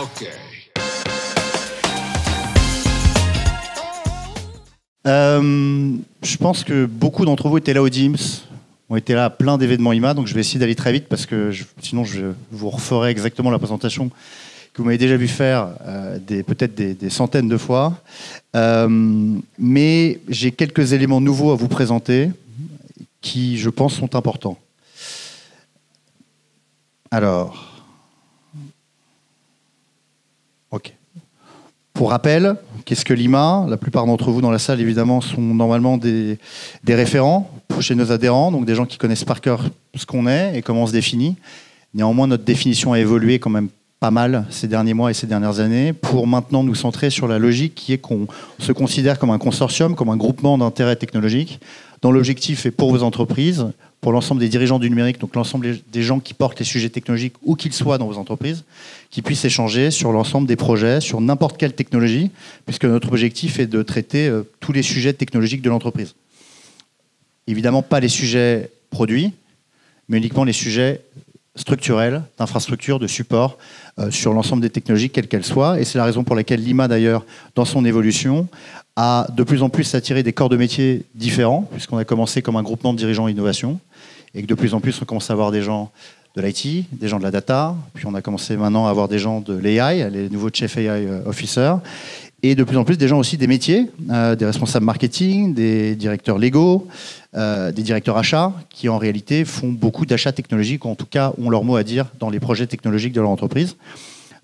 Okay. Je pense que beaucoup d'entre vous étaient là au DIMS, ont été là à plein d'événements IMA, donc je vais essayer d'aller très vite parce que sinon je vous referai exactement la présentation que vous m'avez déjà vu faire peut-être des centaines de fois. Mais j'ai quelques éléments nouveaux à vous présenter qui, je pense, sont importants. Alors, ok. Pour rappel, qu'est-ce que l'IMA? La plupart d'entre vous dans la salle, évidemment, sont normalement des référents chez nos adhérents, donc des gens qui connaissent par cœur ce qu'on est et comment on se définit. Néanmoins, notre définition a évolué quand même pas mal ces derniers mois et ces dernières années pour maintenant nous centrer sur la logique qui est qu'on se considère comme un consortium, comme un groupement d'intérêts technologiques dont l'objectif est pour vos entreprises, pour l'ensemble des dirigeants du numérique, donc l'ensemble des gens qui portent les sujets technologiques où qu'ils soient dans vos entreprises, qui puissent échanger sur l'ensemble des projets, sur n'importe quelle technologie, puisque notre objectif est de traiter tous les sujets technologiques de l'entreprise. Évidemment, pas les sujets produits, mais uniquement les sujets structurels, d'infrastructure, de support, sur l'ensemble des technologies, quelles qu'elles soient. Et c'est la raison pour laquelle l'IMA, d'ailleurs, dans son évolution, a de plus en plus attiré des corps de métiers différents, puisqu'on a commencé comme un groupement de dirigeants innovation, et que de plus en plus, on commence à avoir des gens de l'IT, des gens de la data, puis on a commencé maintenant à avoir des gens de l'AI, les nouveaux Chief AI Officers, et de plus en plus des gens aussi des métiers, des responsables marketing, des directeurs légaux, des directeurs achats, qui en réalité font beaucoup d'achats technologiques, ou en tout cas ont leur mot à dire dans les projets technologiques de leur entreprise.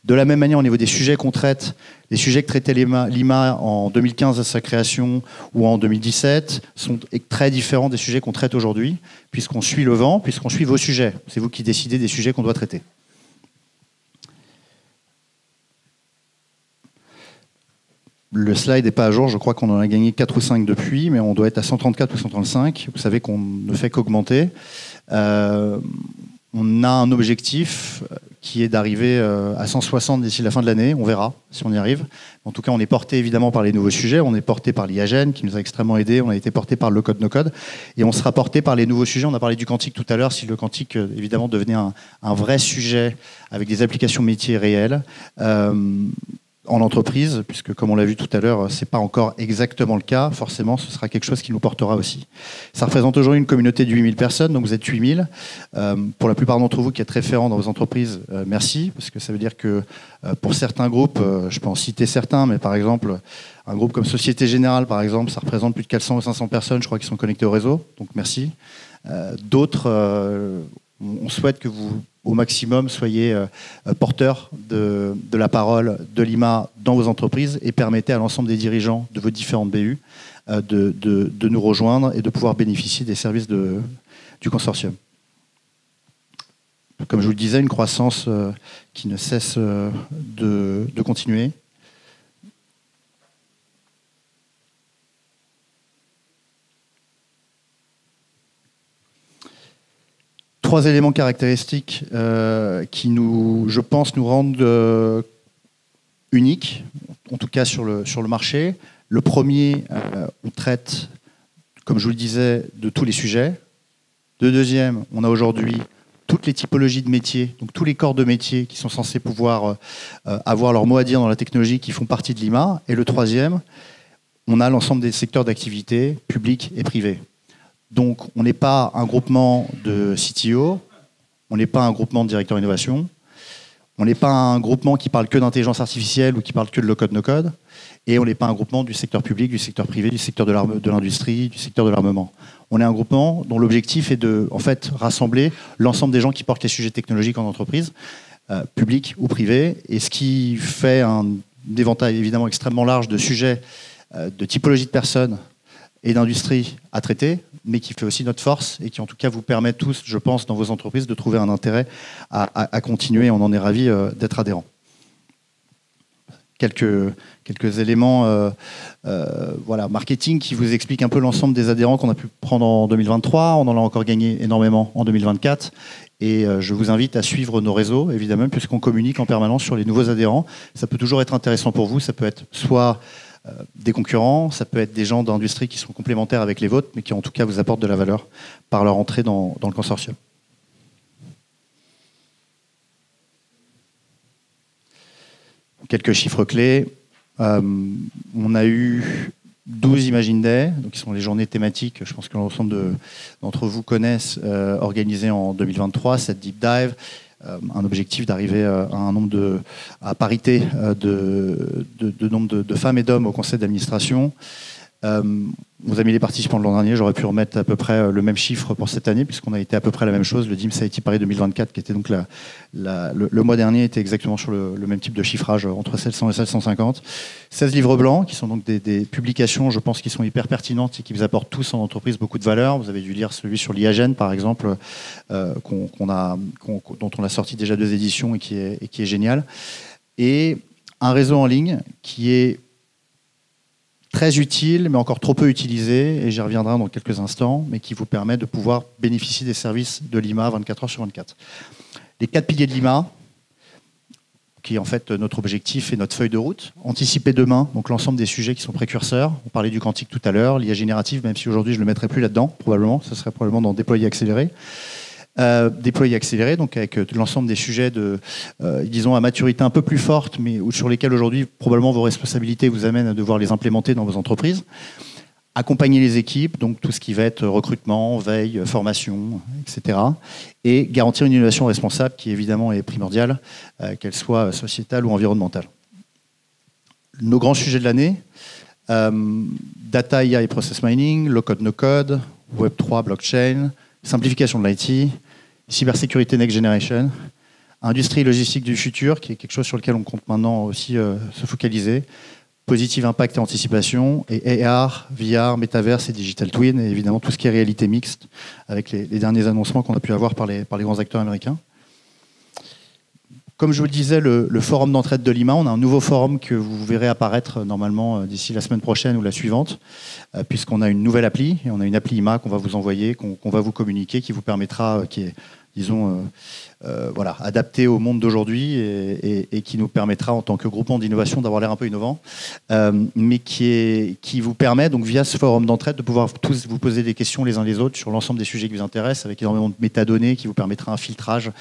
De la même manière, au niveau des sujets qu'on traite, les sujets que traitait l'IMA en 2015 à sa création ou en 2017 sont très différents des sujets qu'on traite aujourd'hui, puisqu'on suit le vent, puisqu'on suit vos sujets. C'est vous qui décidez des sujets qu'on doit traiter. Le slide n'est pas à jour, je crois qu'on en a gagné 4 ou 5 depuis, mais on doit être à 134 ou 135. Vous savez qu'on ne fait qu'augmenter. On a un objectif qui est d'arriver à 160 d'ici la fin de l'année. On verra si on y arrive. En tout cas, on est porté évidemment par les nouveaux sujets. On est porté par l'IAGEN qui nous a extrêmement aidés. On a été porté par le code no-code. Et on sera porté par les nouveaux sujets. On a parlé du quantique tout à l'heure. Si le quantique, évidemment, devenait un vrai sujet avec des applications métiers réelles, en entreprise, puisque comme on l'a vu tout à l'heure, c'est pas encore exactement le cas, forcément ce sera quelque chose qui nous portera aussi. Ça représente aujourd'hui une communauté de 8000 personnes, donc vous êtes 8000. Pour la plupart d'entre vous qui êtes référents dans vos entreprises, merci, parce que ça veut dire que pour certains groupes, je peux en citer certains, mais par exemple, un groupe comme Société Générale, par exemple, ça représente plus de 400 ou 500 personnes, je crois, qui sont connectées au réseau, donc merci. D'autres, on souhaite que vous, au maximum, soyez porteurs de la parole de l'IMA dans vos entreprises et permettez à l'ensemble des dirigeants de vos différentes BU de nous rejoindre et de pouvoir bénéficier des services du consortium. Comme je vous le disais, une croissance qui ne cesse de continuer. Trois éléments caractéristiques qui, je pense, nous rendent uniques, en tout cas sur le marché. Le premier, on traite, comme je vous le disais, de tous les sujets. Le deuxième, on a aujourd'hui toutes les typologies de métiers, donc tous les corps de métiers qui sont censés pouvoir avoir leur mot à dire dans la technologie qui font partie de l'IMA. Et le troisième, on a l'ensemble des secteurs d'activité, publics et privés. Donc, on n'est pas un groupement de CTO, on n'est pas un groupement de directeurs innovation, on n'est pas un groupement qui parle que d'intelligence artificielle ou qui parle que de low-code, no-code, et on n'est pas un groupement du secteur public, du secteur privé, du secteur de l'industrie, du secteur de l'armement. On est un groupement dont l'objectif est de, en fait, rassembler l'ensemble des gens qui portent les sujets technologiques en entreprise, public ou privé, et ce qui fait un éventail évidemment extrêmement large de sujets, de typologie de personnes et d'industrie à traiter, mais qui fait aussi notre force et qui en tout cas vous permet tous, je pense, dans vos entreprises de trouver un intérêt à continuer. On en est ravis d'être adhérents. Quelques éléments voilà, marketing qui vous expliquent un peu l'ensemble des adhérents qu'on a pu prendre en 2023. On en a encore gagné énormément en 2024. Et je vous invite à suivre nos réseaux, évidemment, puisqu'on communique en permanence sur les nouveaux adhérents. Ça peut toujours être intéressant pour vous. Ça peut être soit des concurrents, ça peut être des gens d'industrie qui sont complémentaires avec les vôtres, mais qui en tout cas vous apportent de la valeur par leur entrée dans le consortium. Quelques chiffres clés. On a eu 12 Imagine Day, donc qui sont les journées thématiques, je pense que l'ensemble d'entre vous connaissent, organisées en 2023, cette deep dive, un objectif d'arriver à un nombre à parité de nombre de femmes et d'hommes au conseil d'administration. Vous avez mis les participants de l'an dernier, j'aurais pu remettre à peu près le même chiffre pour cette année, puisqu'on a été à peu près la même chose. Le DIMS IT Paris 2024, qui était donc le mois dernier, était exactement sur le même type de chiffrage, entre 700 et 750. 16 livres blancs, qui sont donc des publications, je pense, qui sont hyper pertinentes et qui vous apportent tous en entreprise beaucoup de valeur. Vous avez dû lire celui sur l'IAGEN, par exemple, dont on a sorti déjà 2 éditions et qui est génial. Et un réseau en ligne qui est très utile, mais encore trop peu utilisé, et j'y reviendrai dans quelques instants, mais qui vous permet de pouvoir bénéficier des services de l'IMA 24 heures sur 24. Les 4 piliers de l'IMA, qui est en fait notre objectif et notre feuille de route. Anticiper demain, donc l'ensemble des sujets qui sont précurseurs. On parlait du quantique tout à l'heure, l'IA générative, même si aujourd'hui je ne le mettrai plus là-dedans, probablement, ce serait probablement dans déployer accéléré. Déployer accéléré, donc avec l'ensemble des sujets disons à maturité un peu plus forte, mais sur lesquels aujourd'hui probablement vos responsabilités vous amènent à devoir les implémenter dans vos entreprises. Accompagner les équipes, donc tout ce qui va être recrutement, veille, formation, etc. Et garantir une innovation responsable qui évidemment est primordiale, qu'elle soit sociétale ou environnementale. Nos grands sujets de l'année, data, IA et process mining, low code, no code, Web3, blockchain, simplification de l'IT, cybersécurité next generation, industrie logistique du futur, qui est quelque chose sur lequel on compte maintenant aussi se focaliser, positive impact et anticipation, et AR, VR, Metaverse et Digital Twin, et évidemment tout ce qui est réalité mixte, avec les derniers annoncements qu'on a pu avoir par les grands acteurs américains. Comme je vous le disais, le forum d'entraide de l'IMA, on a un nouveau forum que vous verrez apparaître normalement d'ici la semaine prochaine ou la suivante, puisqu'on a une nouvelle appli, et on a une appli IMA qu'on va vous envoyer, qu'on va vous communiquer, qui vous permettra, qui est, disons, adapté au monde d'aujourd'hui et qui nous permettra, en tant que groupement d'innovation, d'avoir l'air un peu innovant, mais qui vous permet, donc via ce forum d'entraide, de pouvoir tous vous poser des questions les uns les autres sur l'ensemble des sujets qui vous intéressent, avec énormément de métadonnées qui vous permettra un filtrage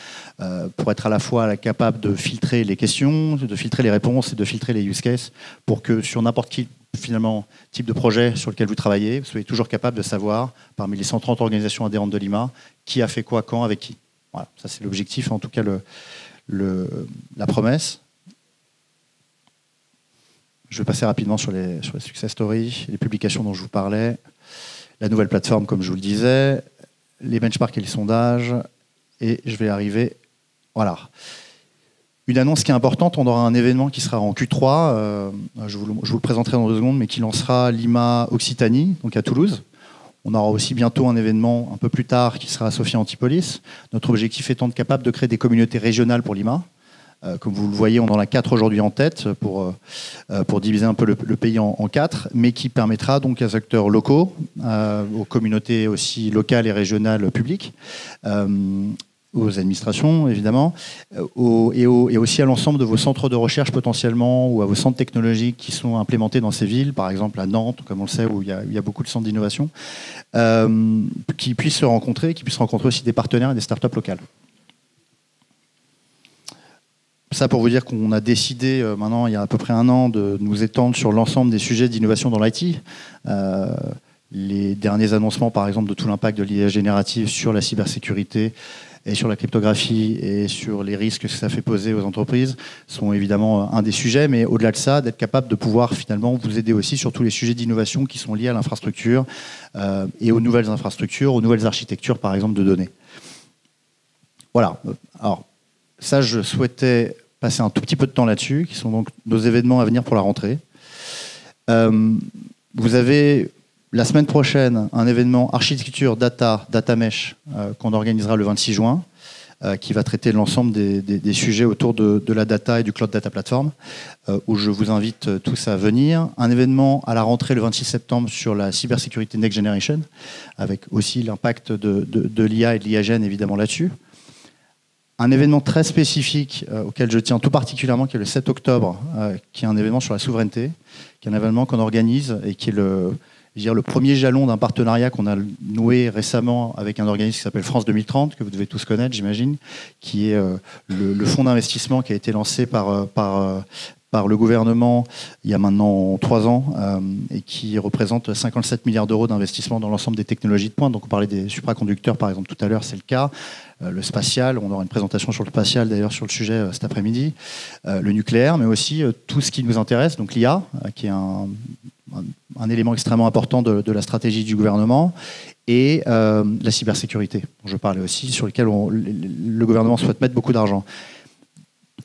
pour être à la fois capable de filtrer les questions, de filtrer les réponses et de filtrer les use cases, pour que sur n'importe quel finalement type de projet sur lequel vous travaillez, vous soyez toujours capable de savoir, parmi les 130 organisations adhérentes de l'IMA, qui a fait quoi, quand, avec qui. Voilà, ça c'est l'objectif, en tout cas la promesse. Je vais passer rapidement sur les success stories, les publications dont je vous parlais, la nouvelle plateforme comme je vous le disais, les benchmarks et les sondages, et je vais arriver, voilà. Une annonce qui est importante, on aura un événement qui sera en Q3, je vous le présenterai dans 2 secondes, mais qui lancera l'IMA Occitanie, donc à Toulouse. On aura aussi bientôt un événement un peu plus tard qui sera à Sophia Antipolis. Notre objectif étant capable de créer des communautés régionales pour l'IMA. Comme vous le voyez, on en a 4 aujourd'hui en tête pour diviser un peu le pays en 4, mais qui permettra donc aux acteurs locaux, aux communautés aussi locales et régionales publiques, aux administrations évidemment, et aussi à l'ensemble de vos centres de recherche potentiellement, ou à vos centres technologiques qui sont implémentés dans ces villes, par exemple à Nantes, comme on le sait, où il y a beaucoup de centres d'innovation, qui puissent se rencontrer, qui puissent rencontrer aussi des partenaires et des startups locales. Ça pour vous dire qu'on a décidé maintenant, il y a à peu près 1 an, de nous étendre sur l'ensemble des sujets d'innovation dans l'IT. Les derniers annoncements, par exemple, de tout l'impact de l'IA générative sur la cybersécurité et sur la cryptographie et sur les risques que ça fait poser aux entreprises sont évidemment un des sujets, mais au-delà de ça, d'être capable de pouvoir finalement vous aider aussi sur tous les sujets d'innovation qui sont liés à l'infrastructure et aux nouvelles infrastructures, aux nouvelles architectures, par exemple, de données. Voilà. Alors, ça, je souhaitais passer un tout petit peu de temps là-dessus, qui sont donc nos événements à venir pour la rentrée. Vous avez la semaine prochaine un événement architecture data mesh qu'on organisera le 26 juin, qui va traiter l'ensemble des sujets autour de la data et du cloud data platform, où je vous invite tous à venir. Un événement à la rentrée le 26 septembre sur la cybersécurité next generation, avec aussi l'impact de l'IA et de l'IAGEN évidemment là-dessus. Un événement très spécifique auquel je tiens tout particulièrement, qui est le 7 octobre, qui est un événement sur la souveraineté, qui est un événement qu'on organise et qui est le premier jalon d'un partenariat qu'on a noué récemment avec un organisme qui s'appelle France 2030, que vous devez tous connaître, j'imagine, qui est le fonds d'investissement qui a été lancé par par le gouvernement il y a maintenant 3 ans et qui représente 57 milliards d'euros d'investissement dans l'ensemble des technologies de pointe. Donc on parlait des supraconducteurs par exemple tout à l'heure, c'est le cas. Le spatial, on aura une présentation sur le spatial d'ailleurs sur le sujet cet après-midi. Le nucléaire, mais aussi tout ce qui nous intéresse, donc l'IA, qui est un élément extrêmement important de la stratégie du gouvernement, et la cybersécurité, dont je parlais aussi, sur lequel le gouvernement souhaite mettre beaucoup d'argent.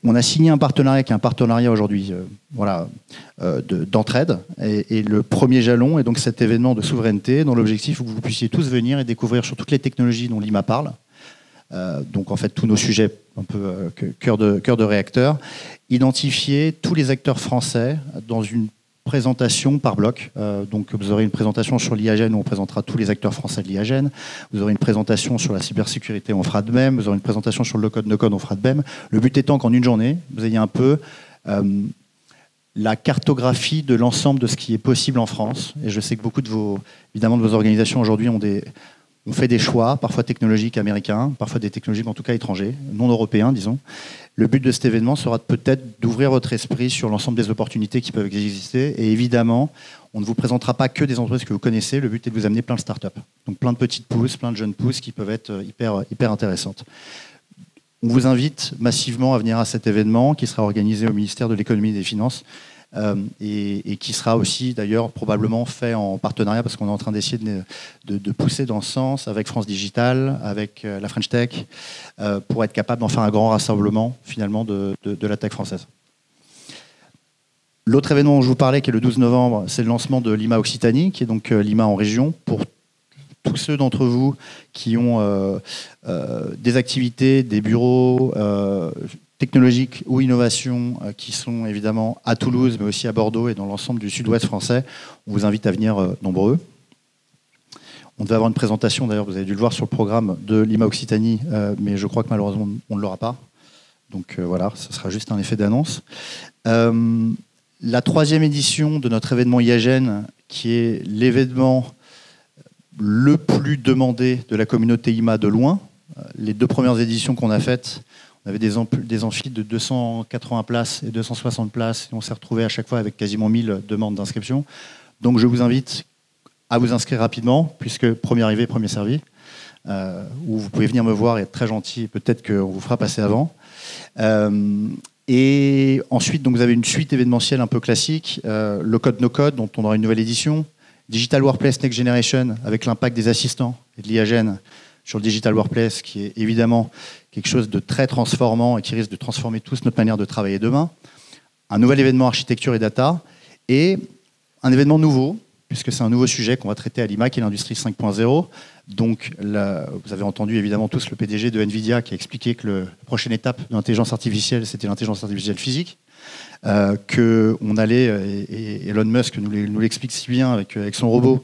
On a signé un partenariat qui est un partenariat aujourd'hui d'entraide. Et le premier jalon est donc cet événement de souveraineté dont l'objectif est que vous puissiez tous venir et découvrir sur toutes les technologies dont l'IMA parle. Donc en fait tous nos sujets un peu cœur de réacteur. Identifier tous les acteurs français dans une présentation par bloc. Donc vous aurez une présentation sur l'IAGEN où on présentera tous les acteurs français de l'IAGEN. Vous aurez une présentation sur la cybersécurité, on fera de même. Vous aurez une présentation sur le low-code, no-code, on fera de même. Le but étant qu'en une journée, vous ayez un peu la cartographie de l'ensemble de ce qui est possible en France. Et je sais que beaucoup de vos organisations aujourd'hui ont fait des choix, parfois technologiques américains, parfois des technologiques en tout cas étrangers, non européens, disons. Le but de cet événement sera peut-être d'ouvrir votre esprit sur l'ensemble des opportunités qui peuvent exister. Et évidemment, on ne vous présentera pas que des entreprises que vous connaissez. Le but est de vous amener plein de startups. Donc plein de petites pousses, plein de jeunes pousses qui peuvent être hyper intéressantes. On vous invite massivement à venir à cet événement qui sera organisé au ministère de l'économie et des finances. Et qui sera aussi d'ailleurs probablement fait en partenariat parce qu'on est en train d'essayer de pousser dans ce sens avec France Digital, avec la French Tech, pour être capable d'en faire un grand rassemblement finalement de la tech française. L'autre événement dont je vous parlais, qui est le 12 novembre, c'est le lancement de l'IMA Occitanie, qui est donc l'IMA en région, pour tous ceux d'entre vous qui ont des activités, des bureaux technologiques ou innovations qui sont évidemment à Toulouse, mais aussi à Bordeaux et dans l'ensemble du sud-ouest français. On vous invite à venir nombreux. On devait avoir une présentation, d'ailleurs, vous avez dû le voir sur le programme de l'IMA Occitanie, mais je crois que malheureusement, on ne l'aura pas. Donc voilà, ce sera juste un effet d'annonce. La 3e édition de notre événement IAGEN, qui est l'événement le plus demandé de la communauté IMA de loin. Les 2 premières éditions qu'on a faites, on avait des amphis de 280 places et 260 places. Et on s'est retrouvé à chaque fois avec quasiment 1000 demandes d'inscription. Donc je vous invite à vous inscrire rapidement, puisque premier arrivé, premier servi. Où vous pouvez venir me voir et être très gentil. Peut-être qu'on vous fera passer avant. Et ensuite, donc, vous avez une suite événementielle un peu classique. Le code no-code, dont on aura une nouvelle édition. Digital Workplace Next Generation, avec l'impact des assistants et de l'IAGEN sur le Digital Workplace, qui est évidemment quelque chose de très transformant et qui risque de transformer tous notre manière de travailler demain. Un nouvel événement architecture et data, et un événement nouveau, puisque c'est un nouveau sujet qu'on va traiter à l'IMA, qui est l'industrie 5.0. Donc, vous avez entendu évidemment tous le PDG de NVIDIA qui a expliqué que la prochaine étape de l'intelligence artificielle, c'était l'intelligence artificielle physique. Qu'on allait, et Elon Musk nous l'explique si bien avec son robot,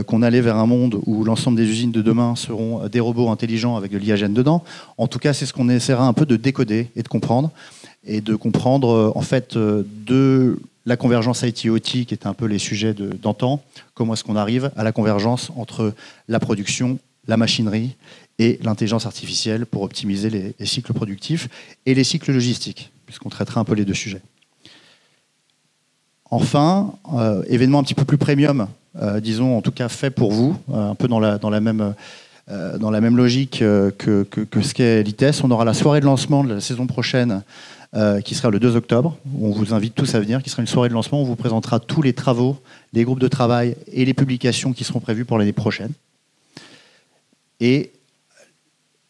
qu'on allait vers un monde où l'ensemble des usines de demain seront des robots intelligents avec de l'IAGEN dedans. En tout cas, c'est ce qu'on essaiera un peu de décoder et de comprendre. Et de comprendre, en fait, de la convergence IT-OT, qui est un peu les sujets d'antan, comment est-ce qu'on arrive à la convergence entre la production, la machinerie et l'intelligence artificielle pour optimiser les cycles productifs et les cycles logistiques, puisqu'on traitera un peu les 2 sujets. Enfin, événement un petit peu plus premium, disons en tout cas fait pour vous, un peu dans la même logique que ce qu'est l'ITES. On aura la soirée de lancement de la saison prochaine qui sera le 2 octobre. On vous invite tous à venir, qui sera une soirée de lancement où on vous présentera tous les travaux, les groupes de travail et les publications qui seront prévues pour l'année prochaine. Et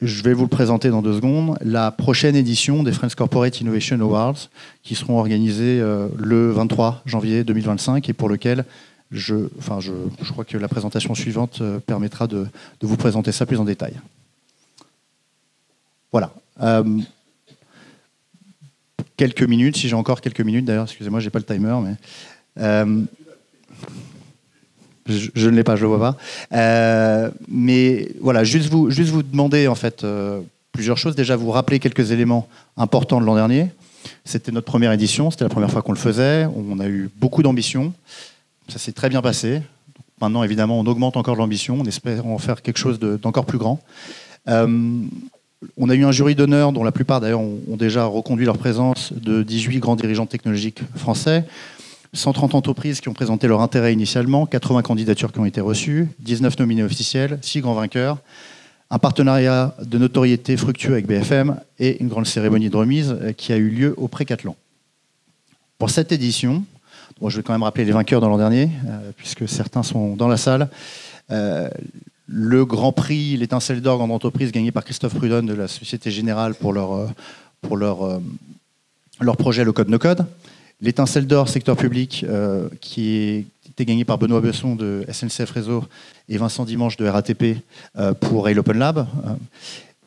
je vais vous le présenter dans 2 secondes. La prochaine édition des French Corporate Innovation Awards, qui seront organisés le 23 janvier 2025 et pour lequel je crois que la présentation suivante permettra de vous présenter ça plus en détail. Voilà. Quelques minutes, si j'ai encore quelques minutes d'ailleurs, excusez-moi, j'ai pas le timer, mais je ne l'ai pas, je le vois pas. Mais voilà, juste vous demander en fait plusieurs choses. Déjà, vous rappeler quelques éléments importants de l'an dernier. C'était notre première édition, c'était la première fois qu'on le faisait. On a eu beaucoup d'ambition. Ça s'est très bien passé. Maintenant, évidemment, on augmente encore l'ambition. On espère en faire quelque chose d'encore plus grand. On a eu un jury d'honneur dont la plupart d'ailleurs ont déjà reconduit leur présence, de 18 grands dirigeants technologiques français, 130 entreprises qui ont présenté leur intérêt initialement, 80 candidatures qui ont été reçues, 19 nominés officiels, 6 grands vainqueurs, un partenariat de notoriété fructueux avec BFM et une grande cérémonie de remise qui a eu lieu au Pré-Cathlon. Pour cette édition, je vais quand même rappeler les vainqueurs de l'an dernier, puisque certains sont dans la salle. Le Grand Prix, l'étincelle d'or grande entreprise, gagné par Christophe Prudhomme de la Société Générale pour leur projet Le Code No Code. L'étincelle d'or secteur public, qui était gagné par Benoît Besson de SNCF Réseau et Vincent Dimanche de RATP pour Rail Open Lab.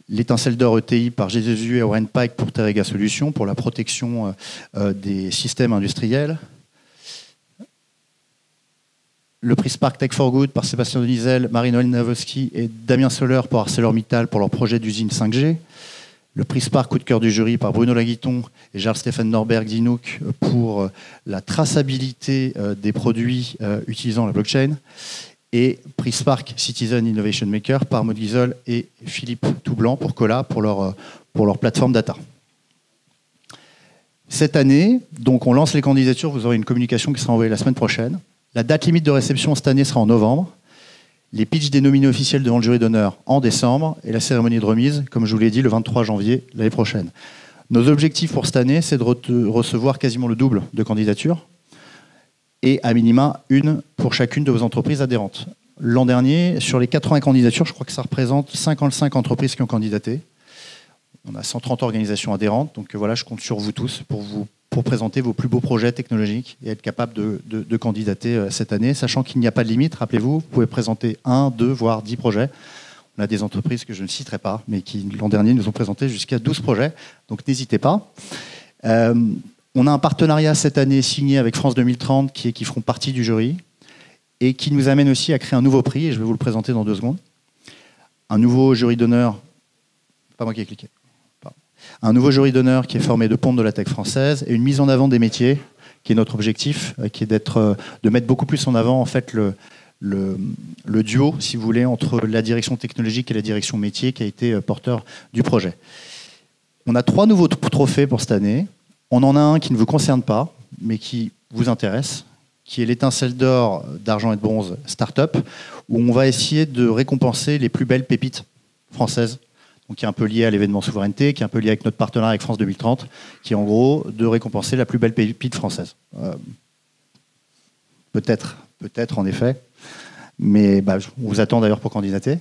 L'étincelle d'or ETI par Jésus et Owen Pike pour Terrega Solutions pour la protection des systèmes industriels. Le prix Spark Tech for Good par Sébastien Denizel, Marie-Noël Navosky et Damien Soler pour ArcelorMittal pour leur projet d'usine 5G. Le prix Spark Coup de cœur du jury par Bruno Laguiton et Charles-Stéphane Norberg d'Inook pour la traçabilité des produits utilisant la blockchain. Et prix Spark Citizen Innovation Maker par Maud Guizol et Philippe Toublanc pour Cola pour leur plateforme data. Cette année, donc on lance les candidatures, vous aurez une communication qui sera envoyée la semaine prochaine. La date limite de réception cette année sera en novembre. Les pitchs des nominés officiels devant le jury d'honneur en décembre et la cérémonie de remise, comme je vous l'ai dit, le 23 janvier l'année prochaine. Nos objectifs pour cette année, c'est de recevoir quasiment le double de candidatures et à minima une pour chacune de vos entreprises adhérentes. L'an dernier, sur les 80 candidatures, je crois que ça représente 55 entreprises qui ont candidaté. On a 130 organisations adhérentes, donc voilà, je compte sur vous tous pour présenter vos plus beaux projets technologiques et être capable de candidater cette année, sachant qu'il n'y a pas de limite. Rappelez-vous, vous pouvez présenter 1, 2, voire 10 projets. On a des entreprises que je ne citerai pas, mais qui, l'an dernier, nous ont présenté jusqu'à 12 projets. Donc n'hésitez pas. On a un partenariat cette année signé avec France 2030 qui feront partie du jury et qui nous amène aussi à créer un nouveau prix, et je vais vous le présenter dans 2 secondes. Un nouveau jury d'honneur, pas moi qui ai cliqué. Un nouveau jury d'honneur qui est formé de pontes de la tech française et une mise en avant des métiers, qui est notre objectif, qui est de mettre beaucoup plus en avant en fait le duo, si vous voulez, entre la direction technologique et la direction métier qui a été porteur du projet. On a 3 nouveaux trophées pour cette année. On en a un qui ne vous concerne pas, mais qui vous intéresse, qui est l'étincelle d'or, d'argent et de bronze Startup, où on va essayer de récompenser les plus belles pépites françaises. Donc, qui est un peu lié à l'événement souveraineté, qui est un peu lié avec notre partenariat avec France 2030, qui est en gros de récompenser la plus belle pépite française. Peut-être en effet, mais on vous attend d'ailleurs pour candidater.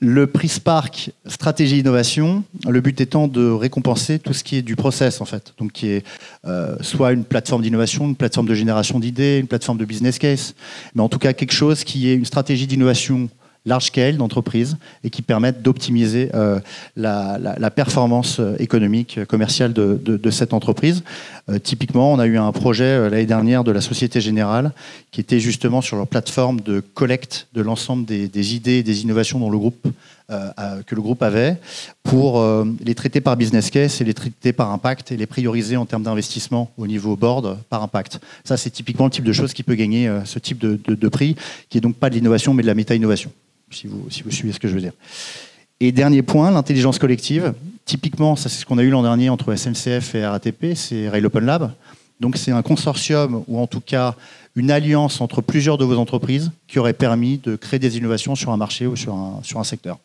Le prix Spark Stratégie Innovation, le but étant de récompenser tout ce qui est du process en fait, donc qui est soit une plateforme d'innovation, une plateforme de génération d'idées, une plateforme de business case, mais en tout cas quelque chose qui est une stratégie d'innovation large scale d'entreprise et qui permettent d'optimiser la performance économique, commerciale de cette entreprise. Typiquement, on a eu un projet l'année dernière de la Société Générale qui était justement sur leur plateforme de collecte de l'ensemble des idées et des innovations dont que le groupe avait pour les traiter par business case et les traiter par impact et les prioriser en termes d'investissement au niveau board par impact. Ça, c'est typiquement le type de chose qui peut gagner ce type de prix, qui est donc pas de l'innovation mais de la méta-innovation. Si vous suivez ce que je veux dire. Et dernier point, l'intelligence collective. Typiquement, ça c'est ce qu'on a eu l'an dernier entre SNCF et RATP, c'est Rail Open Lab. Donc c'est un consortium ou en tout cas une alliance entre plusieurs de vos entreprises qui aurait permis de créer des innovations sur un marché ou sur un secteur.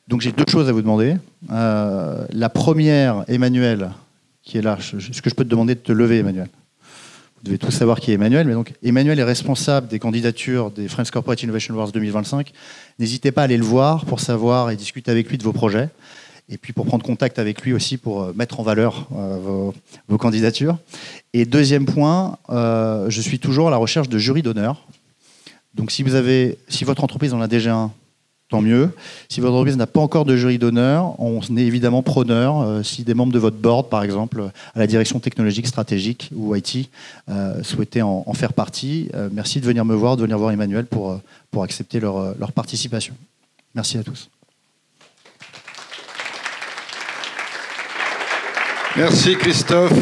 Donc j'ai 2 choses à vous demander. La première, Emmanuel, qui est là. Est-ce que je peux te demander de te lever, Emmanuel ? Vous devez tous savoir qui est Emmanuel, mais donc Emmanuel est responsable des candidatures des French Corporate Innovation Awards 2025. N'hésitez pas à aller le voir pour savoir et discuter avec lui de vos projets, et puis pour prendre contact avec lui aussi pour mettre en valeur vos candidatures. Et deuxième point, je suis toujours à la recherche de jurys d'honneur. Donc si votre entreprise en a déjà un, tant mieux. Si votre entreprise n'a pas encore de jury d'honneur, on est évidemment preneur. Si des membres de votre board, par exemple, à la direction technologique, stratégique ou IT, souhaitaient en faire partie, merci de venir me voir, de venir voir Emmanuel pour accepter leur participation. Merci à tous. Merci Christophe.